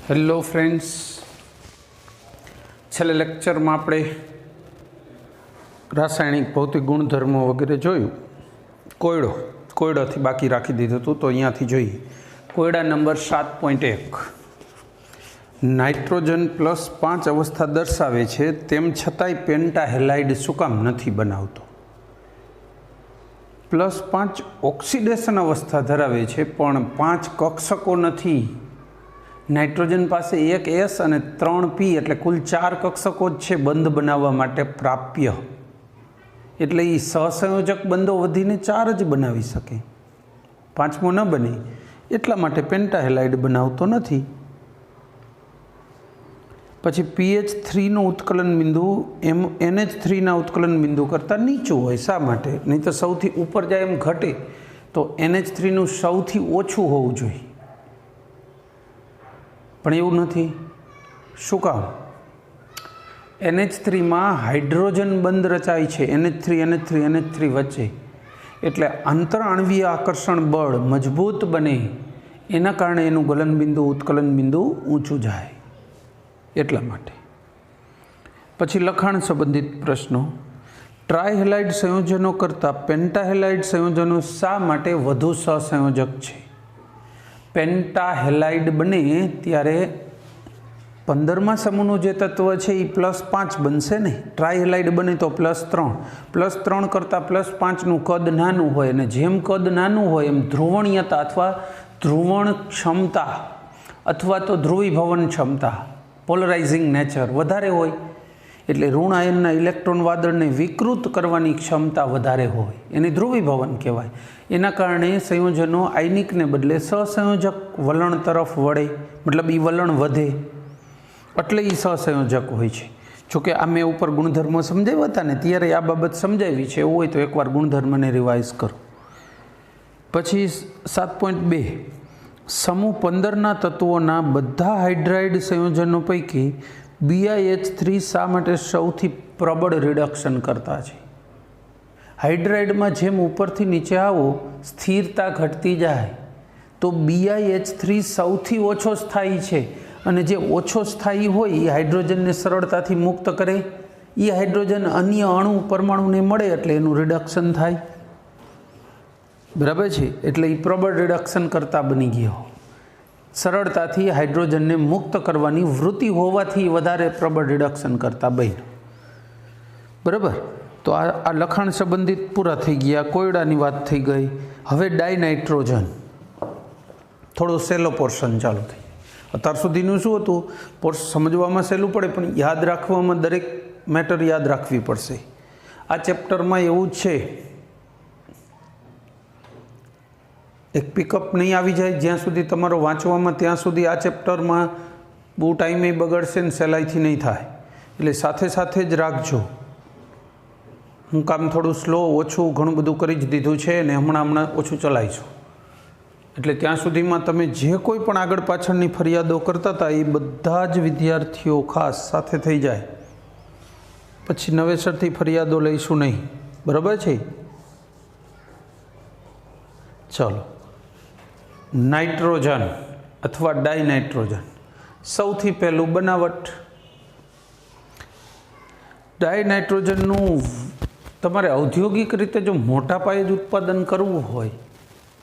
Hello friends, છેલ્લે લેક્ચરમાં આપણે રાસાયણિક ભૌતિક ગુણધર્મો વગેરે જોયું. કોયડાથી બાકી રાખી દીધું હતું, તો અહીંયાથી જોઈએ. કોયડા નંબર 7.1 નાઇટ્રોજન +5 અવસ્થા દર્શાવે છે, તેમ છતાંય પેન્ટાહેલાઇડ શું કામ નથી બનાવતો? +5 ઓક્સિડેશન અવસ્થા ધરાવે છે, પણ 5 કક્ષકો નથી. નાઇટ્રોજન પાસે 1 S અને 3 P એટલે કુલ 4 કક્ષકો જ છે બંધ બનાવવા માટે પ્રાપ્ય. એટલે એ સહસંયોજક બંધો વધીને 4 જ બનાવી શકે, 5મો ન બને. એટલા માટે પેન્ટાહેલાઇડ બનાવતો નથી. પછી pH3નું ઉત્કલન બિંદુ NH3ના ઉત્કલન બિંદુ કરતાં નીચું હોય. શા માટે? નહીં તો સૌથી ઉપર જાય એમ ઘટે, તો NH3નું સૌથી ઓછું હોવું જોઈએ, પણ એવું નથી. શું કામ? NH3માં હાઇડ્રોજન બંધ રચાય છે NH3 વચ્ચે, એટલે આંતરઆણવીય આકર્ષણ બળ મજબૂત બને, એના કારણે એનું ગલનબિંદુ ઉત્કલન બિંદુ ઊંચું જાય. એટલા માટે. પછી લખાણ સંબંધિત પ્રશ્નો. ટ્રાયહેલાઇડ સંયોજનો કરતાં પેન્ટાહેલાઇડ સંયોજનો શા માટે વધુ સહસંયોજક છે? પેન્ટાહેલાઇડ બને ત્યારે 15મા સમૂહનું જે તત્વ છે એ +5 બનશે ને. ટ્રાયહેલાઇડ બને તો +3 કરતાં +5નું કદ નાનું હોય, અને જેમ કદ નાનું હોય એમ ધ્રુવણીયતા અથવા ધ્રુવણ ક્ષમતા અથવા તો ધ્રુવીભવન ક્ષમતા, પોલરાઇઝિંગ નેચર વધારે હોય. એટલે ઋણ આયનના ઇલેક્ટ્રોન વાદળને વિકૃત કરવાની ક્ષમતા વધારે હોય, એને ધ્રુવીભવન કહેવાય. એના કારણે સંયોજનો આયનિકને બદલે સહસંયોજક વલણ તરફ વળે, મતલબ એ વલણ વધે, એટલે એ સહસંયોજક હોય છે. જોકે આ મેં ઉપર ગુણધર્મો સમજાવ્યા હતા ને, ત્યારે આ બાબત સમજાવી છે. એવું હોય તો એકવાર ગુણધર્મને રિવાઇઝ કરો. પછી 7.2 સમૂહ 15ના તત્વોના બધા હાઇડ્રાઇડ સંયોજનો પૈકી BiH3 શા માટે સૌથી પ્રબળ રિડક્શન કરતા છે? હાઇડ્રાઇડમાં જેમ ઉપરથી નીચે આવો સ્થિરતા ઘટતી જાય, તો BiH3 સૌથી ઓછો સ્થાયી છે, અને જે ઓછો સ્થાયી હોય એ હાઇડ્રોજનને સરળતાથી મુક્ત કરે. એ હાઇડ્રોજન અન્ય અણુ પરમાણુને મળે એટલે એનું રિડક્શન થાય. બરાબર છે? એટલે એ પ્રબળ રિડક્શન કરતા બની ગયો. સરળતાથી હાઇડ્રોજનને મુક્ત કરવાની વૃત્તિ હોવાથી વધારે પ્રબળ રિડક્શન કરતા બન્યું. બરાબર? તો આ લખાણ સંબંધિત પૂરા થઈ ગયા. કોયડાની વાત થઈ ગઈ. હવે ડાયનાઇટ્રોજન, થોડો સહેલો પોર્શન ચાલુ થઈ. અત્યાર સુધીનું શું હતું? સમજવામાં સહેલું પડે, પણ યાદ રાખવામાં દરેક મેટર યાદ રાખવી પડશે. આ ચેપ્ટરમાં એવું જ છે, એક પિકઅપ નહીં આવી જાય જ્યાં સુધી તમારો વાંચવામાં, ત્યાં સુધી આ ચેપ્ટરમાં બહુ ટાઈમે બગડશે ને સહેલાઈથી નહીં થાય. એટલે સાથે સાથે જ રાખજો. હું કામ થોડું સ્લો, ઓછું ઘણું બધું કરી જ દીધું છે, ને હમણાં ઓછું ચલાવીશું. એટલે ત્યાં સુધીમાં તમે જે કોઈ પણ આગળ પાછળની ફરિયાદો કરતા હતા એ બધા જ વિદ્યાર્થીઓ ખાસ સાથે થઈ જાય, પછી નવેસરથી ફરિયાદો લઈશું નહીં. બરાબર છે? ચાલો. નાઇટ્રોજન અથવા ડાયનાઇટ્રોજન. સૌથી પહેલું બનાવટ. ડાયનાઇટ્રોજનનું તમારે ઔદ્યોગિક રીતે જો મોટા પાયે જ ઉત્પાદન કરવું હોય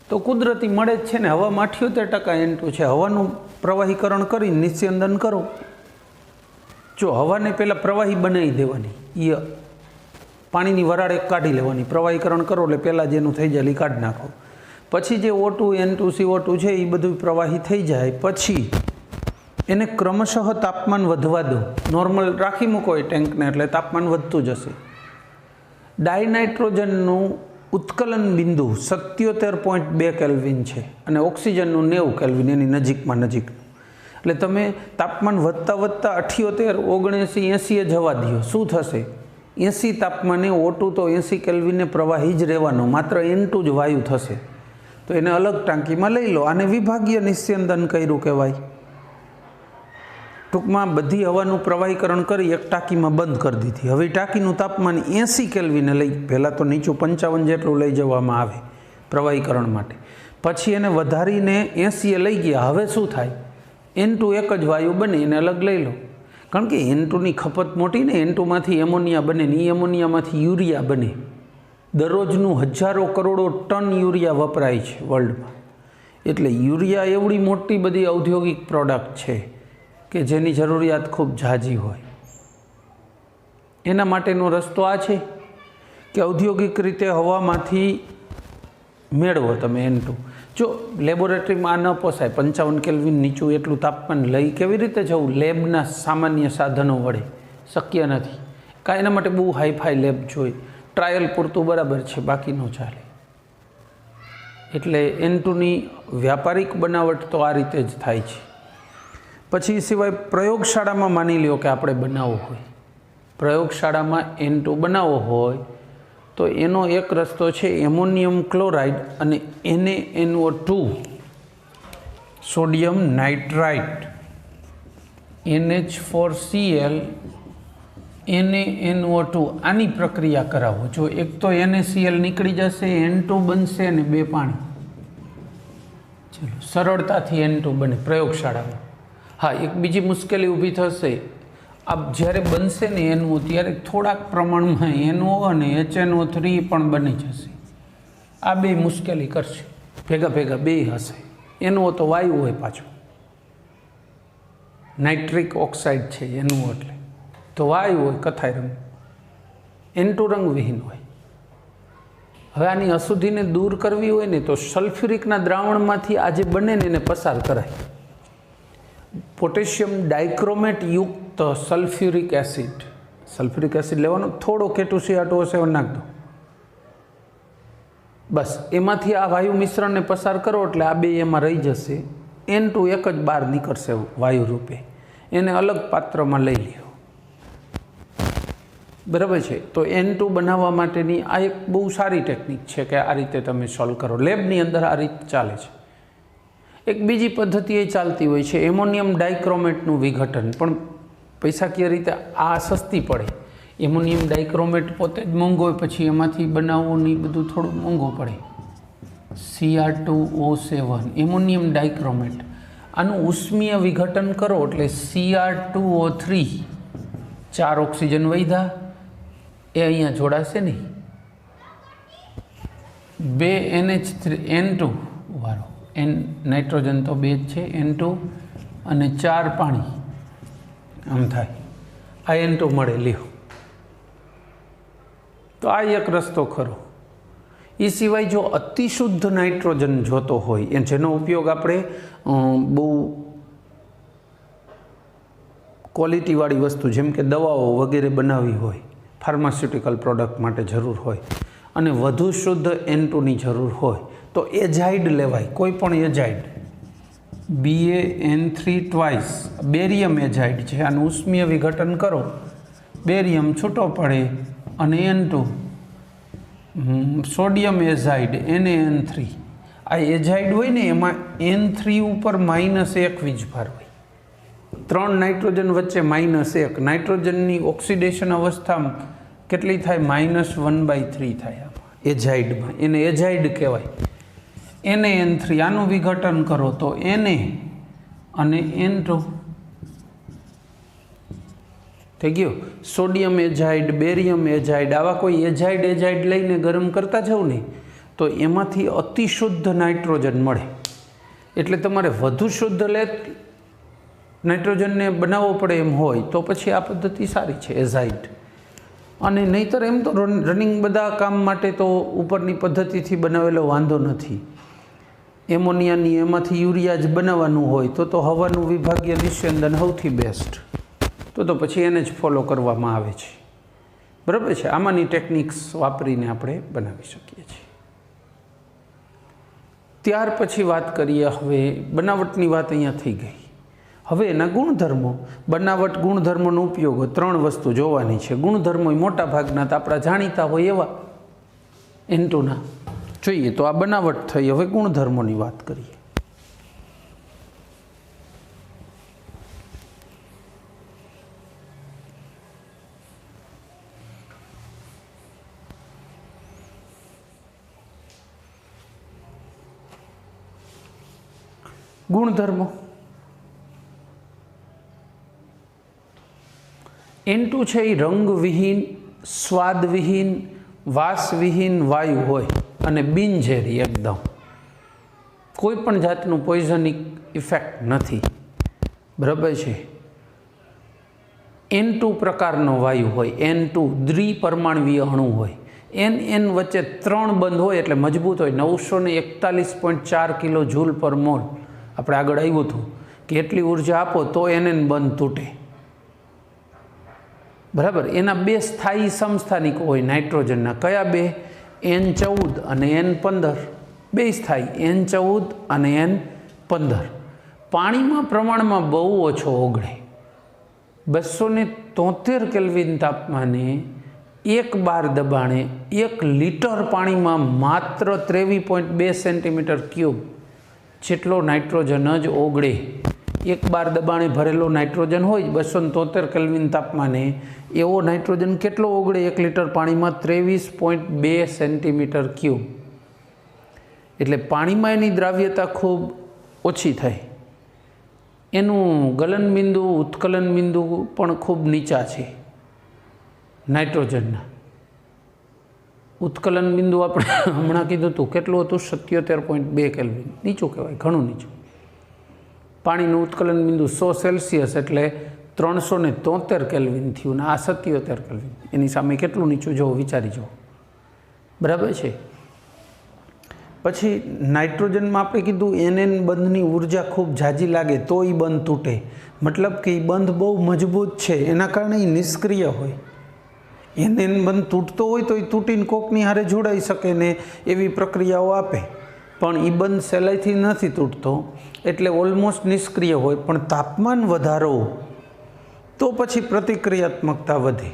તો કુદરતી મળે જ છે ને. હવામાં 78% N2 છે. હવાનું પ્રવાહીકરણ કરી નિસ્યંદન કરો. જો હવાને પહેલાં પ્રવાહી બનાવી દેવાની, એ પાણીની વરાળ એક કાઢી લેવાની, પ્રવાહીકરણ કરો એટલે પહેલાં જેનું થઈ જાય એ કાઢી નાખો. પછી જે O2 N2 CO2 છે એ બધું પ્રવાહી થઈ જાય, પછી એને ક્રમશઃ તાપમાન વધવા દો. નોર્મલ રાખી મૂકો એ ટેન્કને, એટલે તાપમાન વધતું જશે. ડાયનાઇટ્રોજનનું ઉત્કલન બિંદુ 77.2 કેલ્વિન છે, અને ઓક્સિજનનું 90 કેલ્વિન, એની નજીકમાં. એટલે તમે તાપમાન વધતા 78, 79, 80 જવા દો. શું થશે? 80 તાપમાને O2 તો 80 કેલ્વિને પ્રવાહી જ રહેવાનો, માત્ર N2 જ વાયુ થશે. તો એને અલગ ટાંકીમાં લઈ લો. આને વિભાગીય નિસ્યંદન કર્યું કહેવાય. ટૂંકમાં બધી હવાનું પ્રવાહીકરણ કરી એક ટાંકીમાં બંધ કરી દીધી. હવે ટાંકીનું તાપમાન 80 કેલ્વિને લઈ, પહેલાં તો નીચું 55 જેટલું લઈ જવામાં આવે પ્રવાહીકરણ માટે, પછી એને વધારીને 80 લઈ ગયા. હવે શું થાય? N2 એક જ વાયુ બને એને અલગ લઈ લો, કારણ કે N2ની ખપત મોટી ને, N2માંથી એમોનિયા બને ને, એ એમોનિયામાંથી યુરિયા બને. દરરોજનું હજારો કરોડો ટન યુરિયા વપરાય છે વર્લ્ડમાં. એટલે યુરિયા એવડી મોટી બધી ઔદ્યોગિક પ્રોડક્ટ છે કે જેની જરૂરિયાત ખૂબ ઝાઝી હોય. એના માટેનો રસ્તો આ છે કે ઔદ્યોગિક રીતે હવામાંથી મેળવો તમે N2. જો લેબોરેટરીમાં આ ન પોસાય, 55 કેલ્વિન નીચું એટલું તાપમાન લઈ કેવી રીતે જવું લેબના સામાન્ય સાધનો વડે? શક્ય નથી. કાંઈ એના માટે બહુ હાઈફાઈ લેબ જોઈએ. ટ્રાયલ પૂરતું બરાબર છે, બાકી ન ચાલે. એટલે N2ની વ્યાપારિક બનાવટ તો આ રીતે જ થાય છે. પછી સિવાય પ્રયોગશાળામાં માની લ્યો કે આપણે બનાવવો હોય, પ્રયોગશાળામાં N2 બનાવવો હોય તો એનો એક રસ્તો છે એમોનિયમ ક્લોરાઇડ અને NaNO2 sodium nitrite NH4Cl NaNO2 આની પ્રક્રિયા કરાવો. જો એક તો NaCl નીકળી જશે, N2 બનશે અને 2 પાણી. ચલો, સરળતાથી N2 બને પ્રયોગશાળામાં. હા, એક બીજી મુશ્કેલી ઊભી થશે. આપ જ્યારે બનશે ને NO ત્યારે થોડાક પ્રમાણમાં NO અને HNO3 પણ બની જશે. આ બે મુશ્કેલી કરશે, ભેગા ભેગા બે હશે. NO તો વાયુ હોય પાછો, નાઇટ્રિક ઓક્સાઇડ છે NO એટલે તો વાયુ હોય, કથાઈ રંગ. N2 રંગવિહીન હોય. હવે આની અશુદ્ધિને દૂર કરવી હોય ને તો સલ્ફ્યુરિકના દ્રાવણમાંથી આ જે બને ને એને પસાર કરાય. પોટેશિયમ ડાયક્રોમેટ યુક્ત સલ્ફ્યુરિક એસિડ લેવાનો, થોડો K2CR2O7 નાખ દો, બસ એમાંથી આ વાયુ મિશ્રણને પસાર કરો એટલે આ બે એમાં રહી જશે. N2 એક જ બહાર નીકળશે વાયુ રૂપે, એને અલગ પાત્રમાં લઈ લ્યો. બરાબર છે. તો N2 બનાવવા માટેની આ એક બહુ સારી ટેકનિક છે કે આ રીતે તમે સોલ્વ કરો. લેબની અંદર આ રીત ચાલે છે. એક બીજી પદ્ધતિ એ ચાલતી હોય છે એમોનિયમ ડાયક્રોમેટનું વિઘટન, પણ પૈસાકીય રીતે આ સસ્તી પડે. એમોનિયમ ડાયક્રોમેટ પોતે જ મોંઘો હોય, પછી એમાંથી બનાવવું ને બધું થોડું મોંઘું પડે. Cr2O7 એમોનિયમ ડાયક્રોમેટ, આનું ઉષ્મીય વિઘટન કરો એટલે Cr2O3, 4 ઓક્સિજન વધ્યા, એ અહીંયા જોડાશે નહીં. 2 NH3 N2 વાળો, નાઇટ્રોજન તો 2 જ છે, N2 અને 4 પાણી, આમ થાય. આ N2 મળે લ્યો. તો આ એક રસ્તો ખરો. એ સિવાય જો અતિશુદ્ધ નાઇટ્રોજન જોતો હોય, જેનો ઉપયોગ આપણે બહુ ક્વોલિટીવાળી વસ્તુ જેમ કે દવાઓ વગેરે બનાવવી હોય, ફાર્માસ્યુટિકલ પ્રોડક્ટ માટે જરૂર હોય, અને વધુ શુદ્ધ N2ની જરૂર હોય તો એજાઇડ લેવાય. કોઈ પણ એજાઇડ, BaN3 ટ્વાઇસ, બેરિયમ એજાઇડ છે. આનું ઉષ્મીય વિઘટન કરો, બેરિયમ છૂટો પડે અને N2, સોડિયમ એજાઇડ NaN3. આ એજાઇડ હોય ને એમાં N3 ઉપર -1 વીજભાર હોય. 3 નાઇટ્રોજન વચ્ચે -1. નાઇટ્રોજનની ઓક્સિડેશન અવસ્થામાં કેટલી થાય? -1/3 થાય એજાઇડમાં. એને એજાઇડ કહેવાય. NaN3 આનું વિઘટન કરો તો Na અને N2 થઈ ગયો. સોડિયમ એજાઇડ, બેરિયમ એજાઇડ, આવા કોઈ એજાઇડ લઈને ગરમ કરતા જાવ ને તો એમાંથી અતિશુદ્ધ નાઇટ્રોજન મળે. એટલે તમારે વધુ શુદ્ધ નાઇટ્રોજનને બનાવવો પડે એમ હોય તો પછી આ પદ્ધતિ સારી છે, એજાઇડ. અને નહીંતર એમ તો રનિંગ બધા કામ માટે તો ઉપરની પદ્ધતિથી બનાવેલો વાંધો નથી. એમોનિયાની એમાંથી યુરિયા જ બનાવવાનું હોય તો હવાનું વિભાગીય નિસ્યંદન સૌથી બેસ્ટ. તો પછી એને જ ફોલો કરવામાં આવે છે. બરાબર છે. આમાંની ટેકનિક્સ વાપરીને આપણે બનાવી શકીએ છીએ. ત્યાર પછી વાત કરીએ, હવે બનાવટની વાત અહીંયા થઈ ગઈ. હવે એના ગુણધર્મો, બનાવટ ગુણધર્મોનો ઉપયોગ 3 વસ્તુ જોવાની છે. ગુણધર્મો મોટા ભાગના તો આપણા જાણીતા હોય એવા N2ના જોઈએ. તો આ બનાવટ થઈ. હવે ગુણધર્મોની વાત કરીએ. ગુણધર્મો N2 છે એ રંગવિહીન, સ્વાદવિહીન, વાસવિહીન વાયુ હોય અને બિનઝેરી, એકદમ કોઈ પણ જાતનું પોઈઝનિક ઇફેક્ટ નથી, બરાબર છે. N2 પ્રકારનો વાયુ હોય, N2 દ્વિપરમાણવીય અણુ હોય, NN વચ્ચે 3 બંધ હોય એટલે મજબૂત હોય, 941.4 કિલો જૂલ પર મોલ. આપણે આગળ આવ્યું હતું કે એટલી ઉર્જા આપો તો NN બંધ તૂટે, બરાબર. એના 2 સ્થાયી સમસ્થાનિકો હોય નાઇટ્રોજનના. કયા 2? N14 અને N15. 2 સ્થાયી, N14 અને N15. પાણીમાં પ્રમાણમાં બહુ ઓછો ઓગળે. 273 કેલ્વિન તાપમાને 1 બાર દબાણે 1 લિટર પાણીમાં માત્ર 23.2 સેન્ટીમીટર ક્યુબ જેટલો નાઇટ્રોજન જ ઓગળે. 1 બાર દબાણે ભરેલો નાઇટ્રોજન હોય 273 કેલ્વિન તાપમાને, એવો નાઇટ્રોજન કેટલો ઓગળે 1 લિટર પાણીમાં? 23.2 સેન્ટીમીટર ક્યુબ. એટલે પાણીમાં એની દ્રાવ્યતા ખૂબ ઓછી થાય. એનું ગલન બિંદુ, ઉત્કલન બિંદુ પણ ખૂબ નીચા છે નાઇટ્રોજનના. ઉત્કલન બિંદુ આપણે હમણાં કીધું હતું કેટલું હતું? 77.2 કેલ્વિન. નીચું કહેવાય, ઘણું નીચું. પાણીનું ઉત્કલન બિંદુ 100 સેલ્સિયસ એટલે 373 કેલ્વિન થયું ને આ 77 કેલ્વિન. એની સામે કેટલું નીચું જુઓ, વિચારી જુઓ, બરાબર છે. પછી નાઇટ્રોજનમાં આપણે કીધું NN બંધની ઉર્જા ખૂબ ઝાઝી લાગે તો એ બંધ તૂટે. મતલબ કે એ બંધ બહુ મજબૂત છે, એના કારણે એ નિષ્ક્રિય હોય. NN બંધ તૂટતો હોય તો એ તૂટીને કોકની હારે જોડાઈ શકે ને એવી પ્રક્રિયાઓ આપે, પણ એ બંધ સહેલાઈથી નથી તૂટતો એટલે ઓલમોસ્ટ નિષ્ક્રિય હોય. પણ તાપમાન વધારો તો પછી પ્રતિક્રિયાત્મકતા વધે.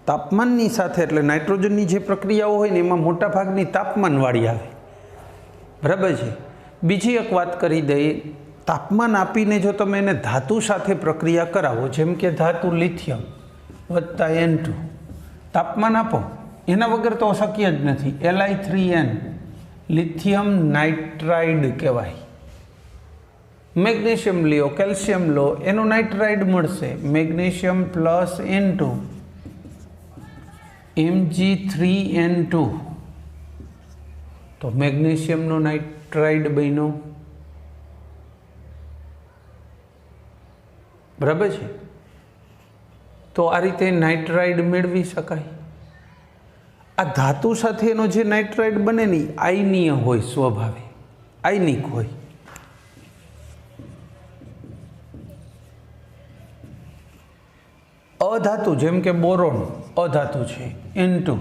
તાપમાનની સાથે એટલે નાઇટ્રોજનની જે પ્રક્રિયાઓ હોય ને એમાં મોટાભાગની તાપમાનવાળી આવે, બરાબર છે. બીજી એક વાત કરી દઈએ, તાપમાન આપીને જો તમે એને ધાતુ સાથે પ્રક્રિયા કરાવો, જેમ કે ધાતુ લિથિયમ વત્તા N2, તાપમાન આપો, એના વગર તો શક્ય જ નથી. Li3n લિથિયમ નાઇટ્રાઇડ કહેવાય. મેગ્નેશિયમ લ્યો, કેલ્શિયમ લો, એનો નાઇટ્રાઇડ મળશે. મેગ્નેશિયમ પ્લસ N2 Mg3n2, તો મેગ્નેશિયમનો નાઇટ્રાઇડ બન્યો, બરાબર છે. તો આ રીતે નાઇટ્રાઇડ મેળવી શકાય. આ ધાતુ સાથે એનો જે નાઇટ્રાઇડ બને ને આયનીય હોય, સ્વભાવે આયનિક હોય. અધાતુ જેમ કે બોરોન અધાતુ છે, N2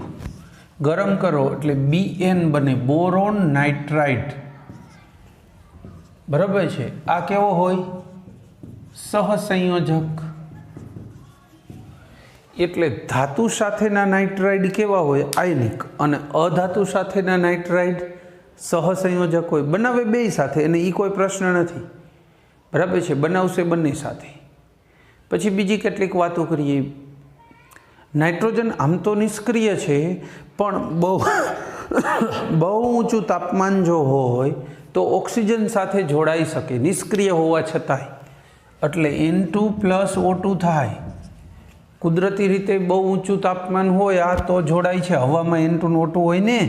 ગરમ કરો એટલે Bn બને, બોરોન નાઇટ્રાઇડ, બરાબર છે. આ કેવો હોય? સહસંયોજક. એટલે ધાતુ સાથેના નાઇટ્રાઇડ કેવા હોય? આયનિક. અને અધાતુ સાથેના નાઇટ્રાઇડ સહસંયોજક હોય. બનાવે બે સાથે, અને એ કોઈ પ્રશ્ન નથી, બરાબર છે. બનાવશે બંને સાથે. પછી બીજી કેટલીક વાતો કરીએ. નાઇટ્રોજન આમ તો નિષ્ક્રિય છે, પણ બહુ ઊંચું તાપમાન જો હોય તો ઓક્સિજન સાથે જોડાઈ શકે નિષ્ક્રિય હોવા છતાંય. એટલે N2 પ્લસ O2 થાય. કુદરતી રીતે બહુ ઊંચું તાપમાન હોય આ તો જોડાય છે. હવામાં N2 ને O2 હોય ને,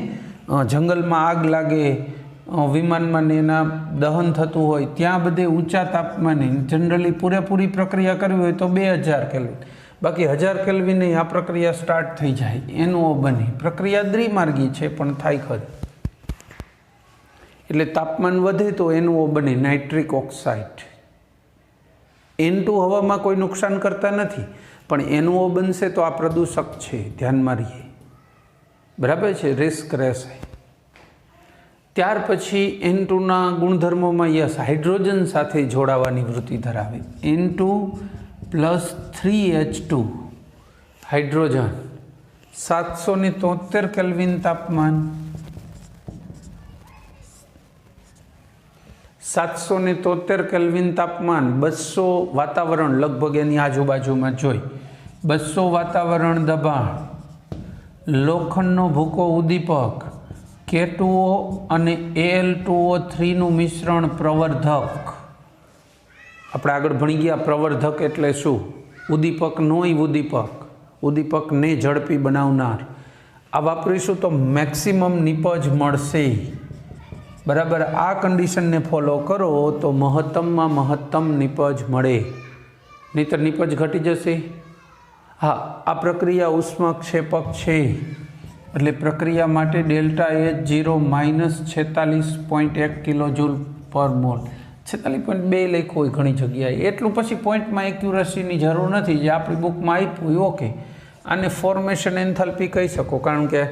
જંગલમાં આગ લાગે, વિમાનમાં ને એના દહન થતું હોય, ત્યાં બધે ઊંચા તાપમાને જનરલી પૂરેપૂરી પ્રક્રિયા કરવી હોય તો 2000 કેલ્વિન. બાકી 1000 કેલ્વિને આ પ્રક્રિયા સ્ટાર્ટ થઈ જાય, NO બને. પ્રક્રિયા દ્વિમાર્ગી છે પણ થાય ખરી. એટલે તાપમાન વધે તો NO બને, નાઇટ્રિક ઓક્સાઇડ. N2 હવામાં કોઈ નુકસાન કરતા નથી, પણ NO બનશે તો આ પ્રદૂષક છે, ધ્યાનમાં રહીએ, બરાબર છે. રિસ્ક રહેશે. ત્યાર પછી N2ના ગુણધર્મોમાં યસ હાઇડ્રોજન સાથે જોડાવાની વૃત્તિ ધરાવે. N2 plus 3H2 hydrogen 773 kelvin તાપમાન, 773 કેલ્વિન તાપમાન, 200 વાતાવરણ લગભગ એની આજુબાજુમાં જોઈ, 200 વાતાવરણ દબાણ, લોખંડનો ભૂકો ઉદ્દીપક, K2O અને Al2O3નું મિશ્રણ પ્રવર્ધક. આપણે આગળ ભણી ગયા પ્રવર્ધક એટલે શું? ઉદ્દીપકનોય ઉદ્દીપકને ઝડપી બનાવનાર આ વાપરીશું તો મેક્સિમમ નિપજ મળશે. બરાબર. આ કન્ડિશનને ફોલો કરો તો મહત્તમમાં મહત્તમ નિપજ મળે, નહીંતર નિપજ ઘટી જશે. હા, આ પ્રક્રિયા ઉષ્માક્ષેપક છે એટલે પ્રક્રિયા માટે ડેલ્ટા H0 -46.1 કિલોજૂલ પર મોલ. 46.2 લખ્યું હોય ઘણી જગ્યાએ, એટલું પછી પોઈન્ટમાં એક્યુરસીની જરૂર નથી, જે આપણી બુકમાં આપ્યું ઓકે. આને ફોર્મેશન એન્થાલ્પી કહી શકો, કારણ કે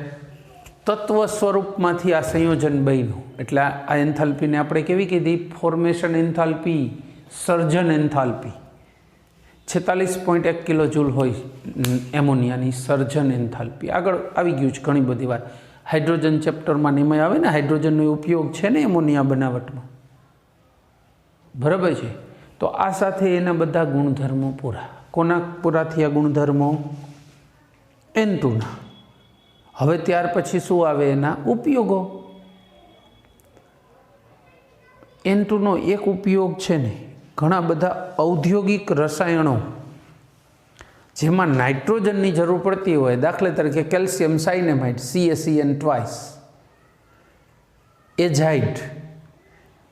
તત્વ સ્વરૂપમાંથી આ સંયોજન બન્યું, એટલે આ એન્થાલ્પીને આપણે કેવી કીધી? ફોર્મેશન એન્થાલ્પી, સર્જન એન્થાલ્પી. 46.1 કિલોજૂલ હોય એમોનિયાની સર્જન એન્થાલ્પી. આગળ આવી ગયું છે ઘણી બધી વાર, હાઇડ્રોજન ચેપ્ટરમાં એમાં આવે ને, હાઇડ્રોજનનો ઉપયોગ છે ને એમોનિયા બનાવટમાં. બરાબર છે. તો આ સાથે એના બધા ગુણધર્મો પૂરા. કોના પૂરા થયા ગુણધર્મો? N2ના. હવે ત્યાર પછી શું આવે? એના ઉપયોગો. N2નો એક ઉપયોગ છે ને, ઘણા બધા ઔદ્યોગિક રસાયણો જેમાં નાઇટ્રોજનની જરૂર પડતી હોય, દાખલા તરીકે કેલ્શિયમ સાયનેમાઇડ CaCN2, એઝાઇડ,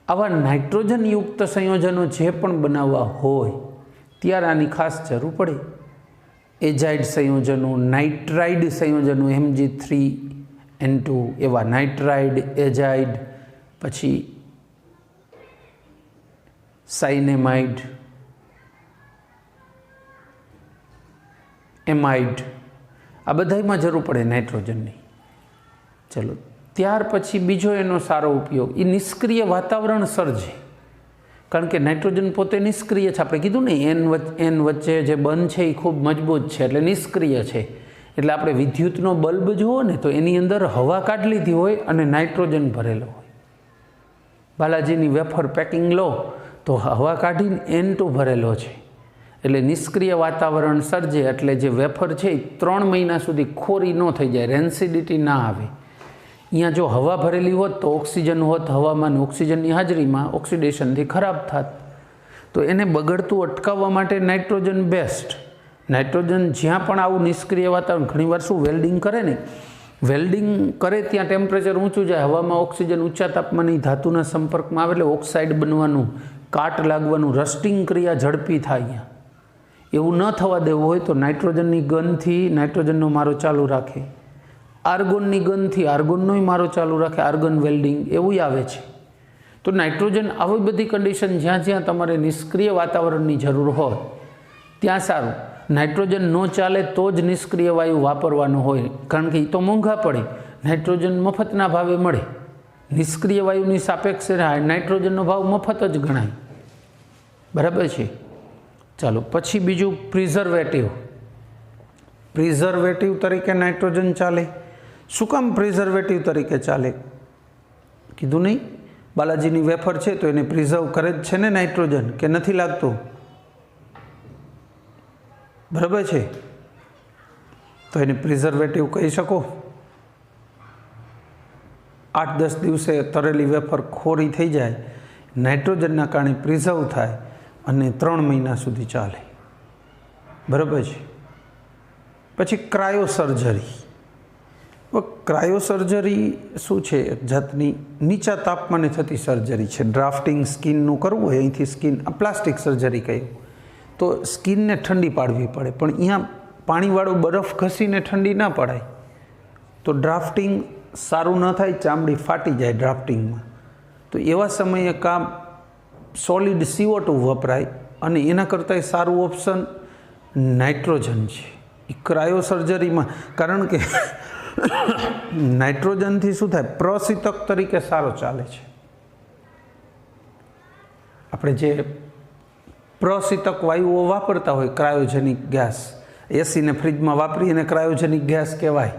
આવા નાઇટ્રોજનયુક્ત સંયોજનો જે પણ બનાવવા હોય ત્યારે આની ખાસ જરૂર પડે. એઝાઇડ સંયોજનો, નાઇટ્રાઇડ સંયોજનો Mg3N2, એવા નાઇટ્રાઇડ, એઝાઇડ, પછી સાયનેમાઇડ, એમાઇડ, આ બધામાં જરૂર પડે નાઇટ્રોજનની. ચલો, ત્યાર પછી બીજો એનો સારો ઉપયોગ, એ નિષ્ક્રિય વાતાવરણ સર્જે. કારણ કે નાઇટ્રોજન પોતે નિષ્ક્રિય છે, આપણે કીધું ને એન વચ્ચે જે બંધ છે એ ખૂબ મજબૂત છે, એટલે નિષ્ક્રિય છે. એટલે આપણે વિદ્યુતનો બલ્બ જુઓ ને તો એની અંદર હવા કાઢી લીધી હોય અને નાઇટ્રોજન ભરેલો હોય. બાલાજીની વેફર પેકિંગ લો તો હવા કાઢીને N2 ભરેલો છે, એટલે નિષ્ક્રિય વાતાવરણ સર્જે. એટલે જે વેફર છે એ 3 મહિના સુધી ખોરી ન થઈ જાય, રેન્સિડિટી ના આવે. અહીંયા જો હવા ભરેલી હોત તો ઓક્સિજન હોત હવામાં, ઓક્સિજનની હાજરીમાં ઓક્સિડેશનથી ખરાબ થાત. તો એને બગડતું અટકાવવા માટે નાઇટ્રોજન બેસ્ટ. નાઇટ્રોજન જ્યાં પણ આવું નિષ્ક્રિય વાતાવરણ, ઘણીવાર શું વેલ્ડિંગ કરે ને, વેલ્ડિંગ કરે ત્યાં ટેમ્પરેચર ઊંચું જાય, હવામાં ઓક્સિજન ઊંચા તાપમાને ધાતુના સંપર્કમાં આવે એટલે ઓક્સાઇડ બનવાનું, કાટ લાગવાનું, રસ્ટિંગ ક્રિયા ઝડપી થાય. અહીંયા એવું ન થવા દેવું હોય તો નાઇટ્રોજનની ગનથી નાઇટ્રોજનનો મારો ચાલુ રાખે, આર્ગોનની ગનથી આર્ગોનનોય મારો ચાલુ રાખે, આર્ગન વેલ્ડિંગ એવું આવે છે. તો નાઇટ્રોજન આવી બધી કન્ડિશન જ્યાં જ્યાં તમારે નિષ્ક્રિય વાતાવરણની જરૂર હોય ત્યાં સારું. નાઇટ્રોજન ન ચાલે તો જ નિષ્ક્રિય વાયુ વાપરવાનો હોય, કારણ કે એ તો મોંઘા પડે. નાઇટ્રોજન મફતના ભાવે મળે, નિષ્ક્રિય વાયુની સાપેક્ષે નાઇટ્રોજનનો ભાવ મફત જ ગણાય. બરાબર છે. ચાલો, પછી બીજું પ્રિઝર્વેટિવ. પ્રિઝર્વેટિવ તરીકે નાઇટ્રોજન ચાલે. શું કામ પ્રિઝર્વેટિવ તરીકે ચાલે? કીધું નહીં? બાલાજીની વેફર છે તો એને પ્રિઝર્વ કરે જ છે ને નાઇટ્રોજન, કે નથી લાગતું? બરાબર છે. તો એને પ્રિઝર્વેટિવ કહી શકો. 8-10 દિવસે તરેલી વેફર ખોરી થઈ જાય, નાઇટ્રોજનના કારણે પ્રિઝર્વ થાય અને 3 મહિના સુધી ચાલે. બરાબર છે. પછી ક્રાયોસર્જરી. ક્રાયોસર્જરી શું છે? એક જાતની નીચા તાપમાને થતી સર્જરી છે. ડ્રાફ્ટિંગ સ્કિનનું કરવું હોય, અહીંથી સ્કિન, આ પ્લાસ્ટિક સર્જરી કહ્યું તો સ્કિનને ઠંડી પાડવી પડે, પણ અહીંયા પાણીવાળો બરફ ઘસીને ઠંડી ના પડાય તો ડ્રાફ્ટિંગ સારું ન થાય, ચામડી ફાટી જાય ડ્રાફ્ટિંગમાં. તો એવા સમયે કામ સોલિડ CO2 વપરાય, અને એના કરતાં સારું ઓપ્શન નાઇટ્રોજન છે એ ક્રાયોસર્જરીમાં. કારણ કે નાઇટ્રોજનથી શું થાય? પ્રશીતક તરીકે સારો ચાલે છે. આપણે જે પ્રશીતક વાયુઓ વાપરતા હોય, ક્રાયોજેનિક ગેસ, એસીને ફ્રીજમાં વાપરી અને ક્રાયોજેનિક ગેસ કહેવાય,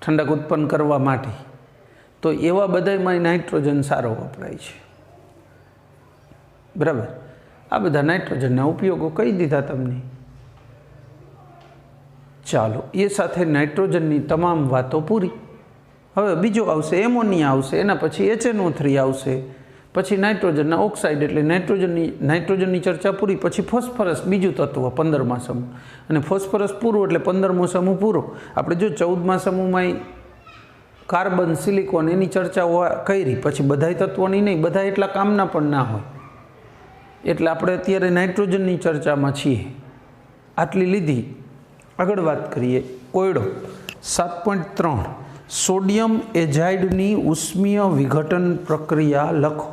ઠંડક ઉત્પન્ન કરવા માટે. તો એવા બધામાં નાઇટ્રોજન સારો વપરાય છે. બરાબર. આ બધા નાઇટ્રોજનના ઉપયોગો કહી દીધા તમને. ચાલો, એ સાથે નાઇટ્રોજનની તમામ વાતો પૂરી. હવે બીજો આવશે એમોનિયા આવશે, એના પછી HNO3 આવશે, પછી નાઇટ્રોજનના ઓક્સાઇડ એટલે નાઇટ્રોજનની ચર્ચા પૂરી, પછી ફોસ્ફરસ બીજું તત્વ 15મા સમૂહ, અને ફોસ્ફરસ પૂરું એટલે 15મો સમૂહ પૂરો. આપણે જો 14મા સમૂહમાં કાર્બન, સિલિકોન એની ચર્ચાઓ કરી, પછી બધાય તત્વોની નહીં, બધા એટલા કામના પણ ના હોય, એટલે આપણે અત્યારે નાઇટ્રોજનની ચર્ચામાં છીએ. આટલી લીધી. આગળ વાત કરીએ. કોયડો 7.3 સોડિયમ એજાઇડની ઉષ્મીય વિઘટન પ્રક્રિયા લખો.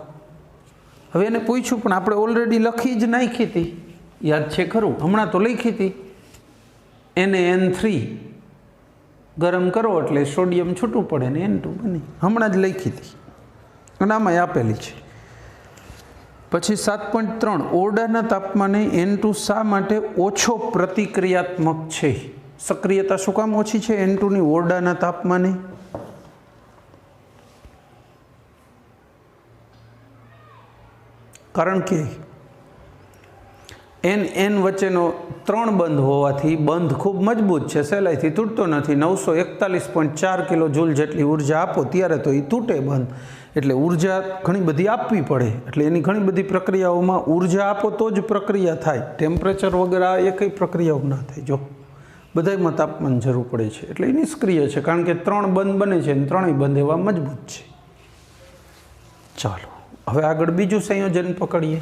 હવે એને પૂછ્યું પણ આપણે ઓલરેડી લખી જ નાખી હતી, યાદ છે ખરું? હમણાં તો લખી હતી. NaN3 ગરમ કરો એટલે સોડિયમ છૂટું પડે ને N2 બને, હમણાં જ લખી હતી અને આમાં આપેલી છે. પછી 7.3 ઓરડાના તાપમાને N2 શા માટે ઓછો પ્રતિક્રિયાત્મક છે? સક્રિયતા શું કામ ઓછી છે N2ની ઓરડાના તાપમાને? કારણ કે N વચ્ચેનો 3 બંધ હોવાથી બંધ ખૂબ મજબૂત છે, સહેલાઈથી તૂટતો નથી. 941.4 કિલો જૂલ જેટલી ઉર્જા આપો ત્યારે તો એ તૂટે બંધ, એટલે ઉર્જા ઘણી બધી આપવી પડે, એટલે એની ઘણી બધી પ્રક્રિયાઓમાં ઉર્જા આપો તો જ પ્રક્રિયા થાય. ટેમ્પરેચર વગર આ એકઈ પ્રક્રિયાઓ ના થાય. જો બધામાં તાપમાન જરૂર પડે છે, એટલે એ નિષ્ક્રિય છે, કારણ કે 3 બંધ બને છે અને 3ય બંધ એવા મજબૂત છે. ચાલો હવે આગળ બીજું સંયોજન પકડીએ.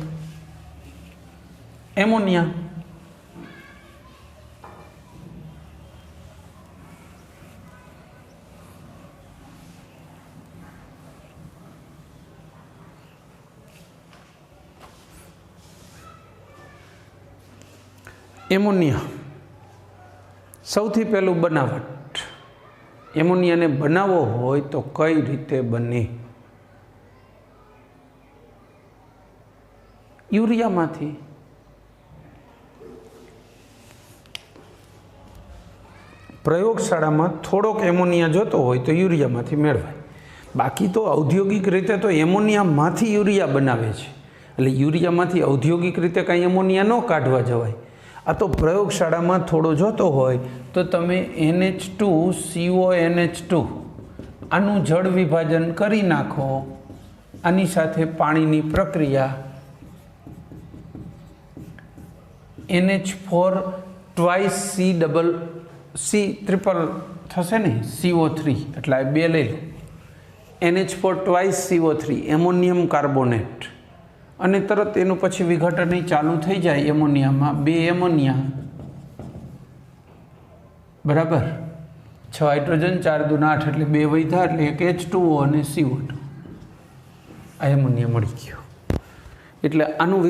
એમોનિયા. એમોનિયા સૌથી પહેલું બનાવટ. એમોનિયાને બનાવવો હોય તો કઈ રીતે બને? યુરિયામાંથી. પ્રયોગશાળામાં થોડોક એમોનિયા જોતો હોય તો યુરિયામાંથી મેળવાય. બાકી તો ઔદ્યોગિક રીતે તો એમોનિયામાંથી યુરિયા બનાવે છે, એટલે યુરિયામાંથી ઔદ્યોગિક રીતે કાંઈ એમોનિયા ન કાઢવા જવાય. આ તો પ્રયોગશાળામાં થોડો જોતો હોય તો તમે NH2CONH2 આનું જળ વિભાજન કરી નાખો, આની સાથે પાણીની પ્રક્રિયા NH4 ટ્વાઇસ C ટ્રિપલ થશે ને, CO3 એટલે આ 2 લઈ લો. NH4 twice CO3 ammonium carbonate, અને તરત એનું પછી વિઘટન ચાલુ થઈ જાય એમોનિયામાં. 2 એમોનિયા બરાબર 6 હાઇડ્રોજન 4 દુ 8 એટલે 2 વધ્યા એટલે એક H2O અને CO2. આ એમોનિયા મળી ગયો. એટલે આનું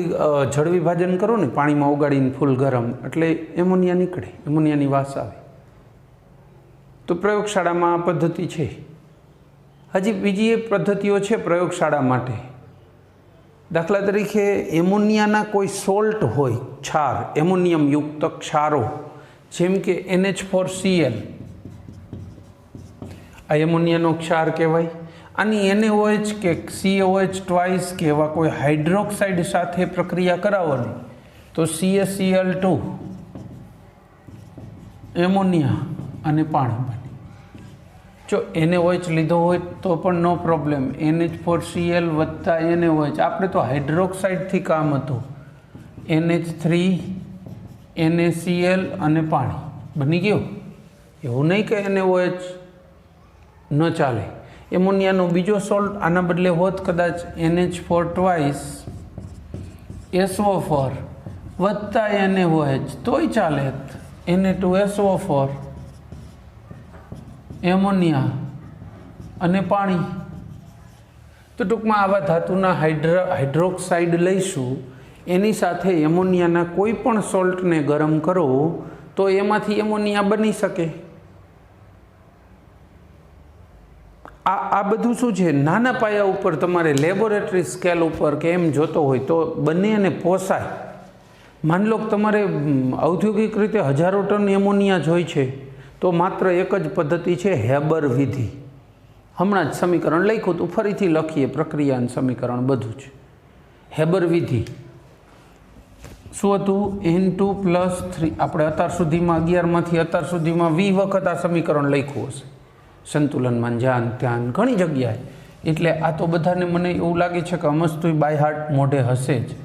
જળ વિભાજન કરો ને પાણીમાં ઓગાળીને ફૂલ ગરમ, એટલે એમોનિયા નીકળે, એમોનિયાની વાસ આવે. તો પ્રયોગશાળામાં આ પદ્ધતિ છે. હજી બીજી એક પદ્ધતિઓ છે પ્રયોગશાળા માટે. દાખલા તરીકે એમોનિયાના કોઈ સોલ્ટ હોય, ક્ષાર, એમોનિયમ યુક્ત ક્ષારો, જેમ કે NH4Cl, આ એમોનિયાનો ક્ષાર કહેવાય. આની NaOH કે COH ટ્વાઇસ કે એવા કોઈ હાઇડ્રોક્સાઇડ સાથે પ્રક્રિયા કરાવવાની તો CaCl2 એમોનિયા અને પાણી બને. જો NaOH લીધો હોય તો પણ નો પ્રોબ્લેમ, NH4Cl વત્તા NaOH. આપણે તો હાઇડ્રોક્સાઇડથી કામ હતું, NH3 NaCl અને પાણી બની ગયું. એવું નહીં કે NaOH ન ચાલે. એમોનિયાનો બીજો સોલ્ટ આના બદલે હોત કદાચ NH4 ટ્વાઇસ SO4 વત્તા NaOH તોય ચાલે, Na2SO4 એમોનિયા અને પાણી. તો ટૂંકમાં આવા ધાતુના હાઇડ્રોક્સાઇડ લઈશું, એની સાથે એમોનિયાના કોઈ પણ સોલ્ટને ગરમ કરો તો એમાંથી એમોનિયા બની શકે. આ બધું શું છે, નાના પાયા ઉપર તમારે લેબોરેટરી સ્કેલ ઉપર કે એમ જોતો હોય તો બંને અને પોસાય. માની લો કે તમારે ઔદ્યોગિક રીતે હજારો ટન એમોનિયા જોઈએ છે તો માત્ર એક જ પદ્ધતિ છે, હેબર વિધિ. હમણાં જ સમીકરણ લખ્યું હતું, ફરીથી લખીએ પ્રક્રિયાનું સમીકરણ બધું જ. હેબર વિધિ શું હતું? N2+3. આપણે અત્યાર સુધીમાં 11માંથી અત્યાર સુધીમાં 20 વખત આ સમીકરણ લખ્યું હશે સંતુલનમાં, જ્યાં ત્યાં ઘણી જગ્યાએ. એટલે આ તો બધાને મને એવું લાગે છે કે અમસ્તું બાય હાર્ટ મોઢે હશે જ.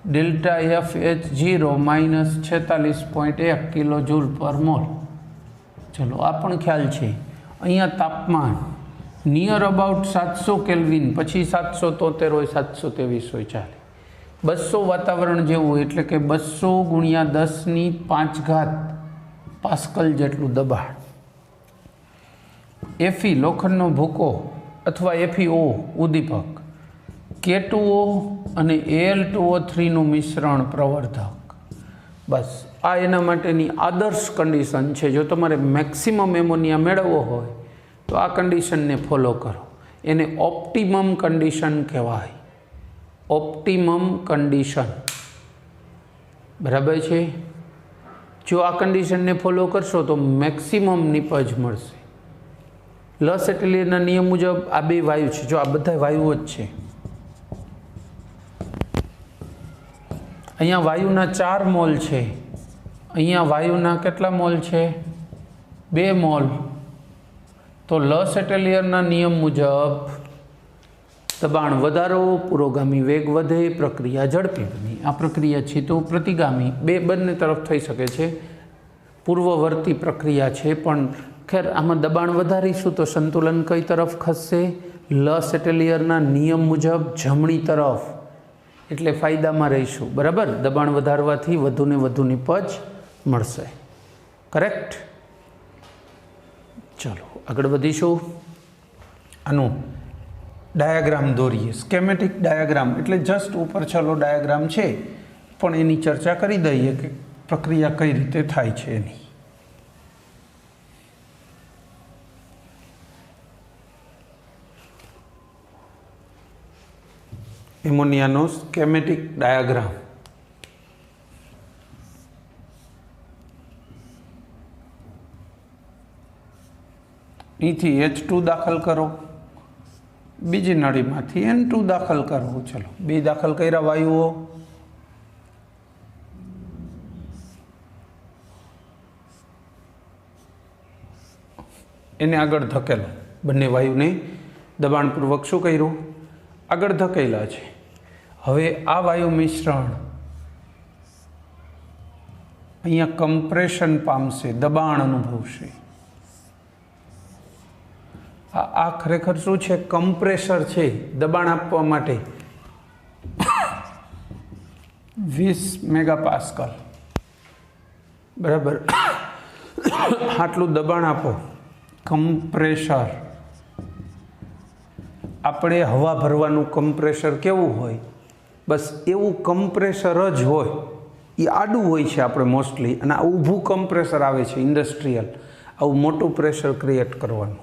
Delta F H 0 minus 46.1 kilo joule પર મોલ. ચલો આ પણ ખ્યાલ છે. અહીંયા તાપમાન નિયર અબાઉટ 700 કેલ્વિન, પછી 773 હોય, 723 હોય, ચાલે. 200 વાતાવરણ જેવું, એટલે કે 200 ગુણ્યા 10⁵ પાસ્કલ જેટલું દબાણ. એફી લોખંડનો ભૂકો અથવા FeO ઉદ્દીપક, K2O અને Al2O3નું મિશ્રણ પ્રવર્ધક. બસ આ એના માટેની આદર્શ કન્ડિશન છે. જો તમારે મેક્સિમમ એમોનિયા મેળવવો હોય તો આ કન્ડિશનને ફોલો કરો. એને ઓપ્ટિમમ કન્ડિશન કહેવાય. ઓપ્ટિમમ કન્ડિશન, બરાબર છે. જો આ કન્ડિશનને ફોલો કરશો તો મેક્સિમમ નિપજ મળશે. લસ એટેલિયરના નિયમ મુજબ આ બે વાયુ છે. જો આ બધા વાયુઓ જ છે. અહીંયા વાયુના 4 મોલ છે, અહીંયા વાયુના કેટલા મોલ છે? 2 મોલ. તો લસ એટેલિયરના નિયમ મુજબ દબાણ વધારો, પુરોગામી વેગ વધે, પ્રક્રિયા ઝડપી બની. આ પ્રક્રિયા છે તો પ્રતિગામી બંને તરફ થઈ શકે છે. પૂર્વવર્તી પ્રક્રિયા છે, પણ ખેર આમાં દબાણ વધારીશું તો સંતુલન કઈ તરફ ખસશે? લસ એટેલિયરના નિયમ મુજબ જમણી તરફ. એટલે ફાયદામાં રહીશું, બરાબર. દબાણ વધારવાથી વધુને વધુ નિપજ મળશે. કરેક્ટ. ચલો આગળ વધીશું. આનું ડાયાગ્રામ દોરીએ. સ્કેમેટિક ડાયાગ્રામ એટલે જસ્ટ ઉપર ચલો ડાયાગ્રામ છે, પણ એની ચર્ચા કરી દઈએ કે પ્રક્રિયા કઈ રીતે થાય છે એની. એમોનિયાનો સ્કેમેટિક ડાયાગ્રામ. અહીંથી H2 દાખલ કરો, બીજી નળીમાંથી N2 દાખલ કરો. ચલો 2 દાખલ કર્યા વાયુઓ. એને આગળ ધકેલો. બંને વાયુને દબાણપૂર્વક શું કર્યું? આગળ ધકેલા છે. હવે આ વાયુ મિશ્રણ અહીંયા કમ્પ્રેશન પામશે, દબાણ અનુભવશે. આ ખરેખર શું છે? કમ્પ્રેસર છે. દબાણ આપવા માટે 20 મેગાપાસ્કલ, બરાબર. આટલું દબાણ આપો. કમ્પ્રેસર. આપણે હવા ભરવાનું કમ્પ્રેસર કેવું હોય? બસ એવું કમ્પ્રેસર જ હોય. એ આડું હોય છે આપણે મોસ્ટલી, અને આ ઊભું કમ્પ્રેસર આવે છે ઇન્ડસ્ટ્રીયલ. આવું મોટું પ્રેશર ક્રિએટ કરવાનું.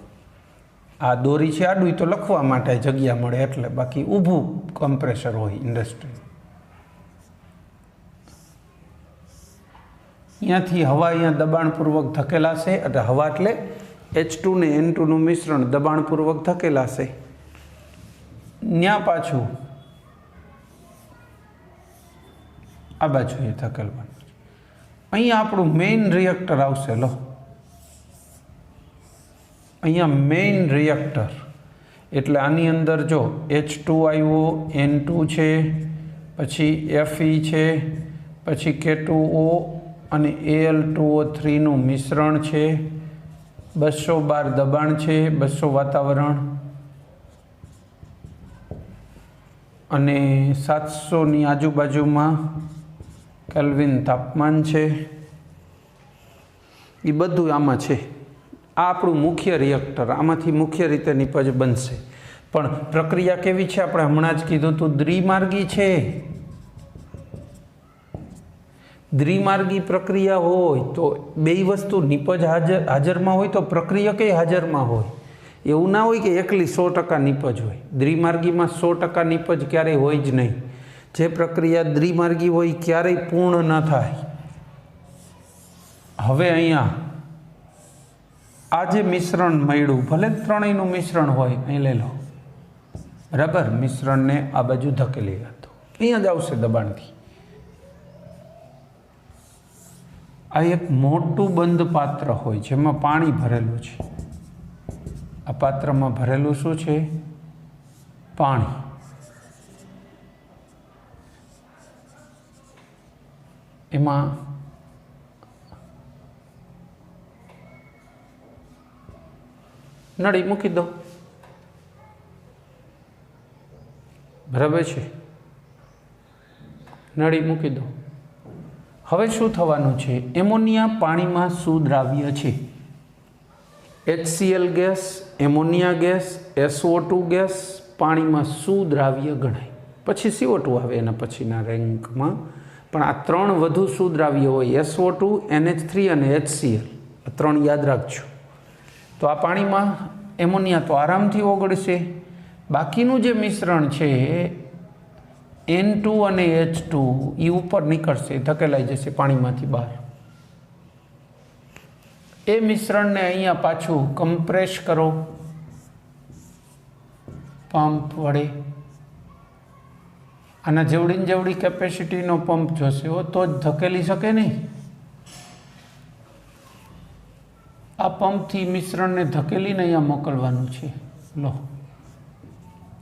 આ દોરી છે આડું તો લખવા માટે જગ્યા મળે એટલે, બાકી ઊભું કમ્પ્રેસર હોય ઇન્ડસ્ટ્રી. અહીંયાથી હવા અહીંયા દબાણપૂર્વક ધકેલાશે, એટલે હવા એટલે H2 ને N2નું મિશ્રણ દબાણપૂર્વક ધકેલાશે. ન્યા પાછું આ બાજુ એ ધકેલવાનું. અહીંયા આપણું મેઇન રિએક્ટર આવશે. લો અહીંયા મેઇન રિએક્ટર, એટલે આની અંદર જો H2 આવ્યો, N2 છે, પછી Fe છે, પછી K2O અને Al2O3નું મિશ્રણ છે. 212 દબાણ છે, 200 વાતાવરણ અને 700ની આજુબાજુમાં કેલ્વિન તાપમાન છે. એ બધું આમાં છે. આ આપણું મુખ્ય રિએક્ટર. આમાંથી મુખ્ય રીતે નિપજ બનશે. પણ પ્રક્રિયા કેવી છે? આપણે હમણાં જ કીધું હતું, દ્વિમાર્ગી છે. દ્વિમાર્ગી પ્રક્રિયા હોય તો બે વસ્તુ નિપજ હાજરમાં હોય તો પ્રક્રિયા કઈ હાજરમાં હોય? એવું ના હોય કે એકલી 100% નિપજ હોય. દ્વિમાર્ગીમાં 100% નિપજ ક્યારેય હોય જ નહીં. જે પ્રક્રિયા દ્વિમાર્ગી હોય ક્યારેય પૂર્ણ ન થાય. હવે અહીંયા આ જે મિશ્રણ મળ્યું, ભલે ત્રણેયનું મિશ્રણ હોય, અહીં લઈ લો, બરાબર. મિશ્રણને આ બાજુ ધકેલી હતો, અહીંયા જ આવશે દબાણથી. આ એક મોટું બંધ પાત્ર હોય જેમાં પાણી ભરેલું છે. આ પાત્રમાં ભરેલું શું છે? પાણી, એમાં નળી મૂકી દો, બરાબર છે, નળી મૂકી દો. હવે શું થવાનું છે? એમોનિયા પાણીમાં સુદ્રાવ્ય છે. HCl gas, ammonia gas, SO2 gas પાણીમાં સુદ્રાવ્ય ગણાય. પછી CO2 આવે એના પછીના રેન્કમાં, પણ આ ત્રણ વધુ સુદ્રાવ્ય હોય, SO2, NH3 અને HCl, આ ત્રણ યાદ રાખજો. તો આ પાણીમાં એમોનિયા તો આરામથી ઓગળશે. બાકીનું જે મિશ્રણ છે N2 અને H2 એ ઉપર નીકળશે, ધકેલાઈ જશે પાણીમાંથી બહાર. એ મિશ્રણને અહીંયા પાછું કમ્પ્રેસ કરો પંપ વડે. આના જેવડીને જેવડી કેપેસિટીનો પંપ જોશે હો તો જ ધકેલી શકે નહીં. આ પંપથી મિશ્રણને ધકેલીને અહીંયા મોકલવાનું છે. લો,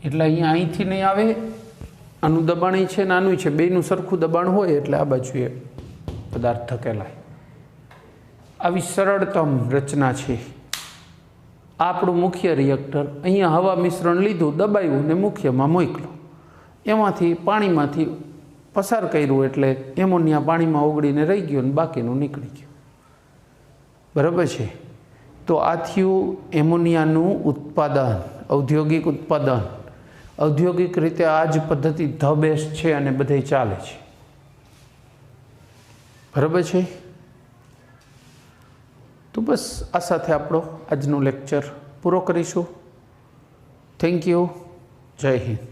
એટલે અહીંયા અહીંથી નહીં આવે, આનું દબાણ છે ને આનું છે, બેયનું સરખું દબાણ હોય એટલે આ બાજુ એ પદાર્થ ધકેલાય. આવી સરળતમ રચના છે. આપણું મુખ્ય રિએક્ટર, અહીંયા હવા મિશ્રણ લીધું, દબાવ્યું ને મુખ્યમાં મોકલો, એમાંથી પાણીમાંથી પસાર કર્યું એટલે એમોનિયા પાણીમાં ઓગળીને રહી ગયો ને બાકીનું નીકળી ગયું. બરાબર છે. તો આ થયું એમોનિયાનું ઉત્પાદન, ઔદ્યોગિક ઉત્પાદન. ઔદ્યોગિક રીતે આ જ પદ્ધતિ ધ બેસ્ટ છે અને બધે ચાલે છે. બરાબર છે. તો બસ આ સાથે આપણો આજનો લેક્ચર પૂરો કરીશું. Thank you. જય હિન્દ.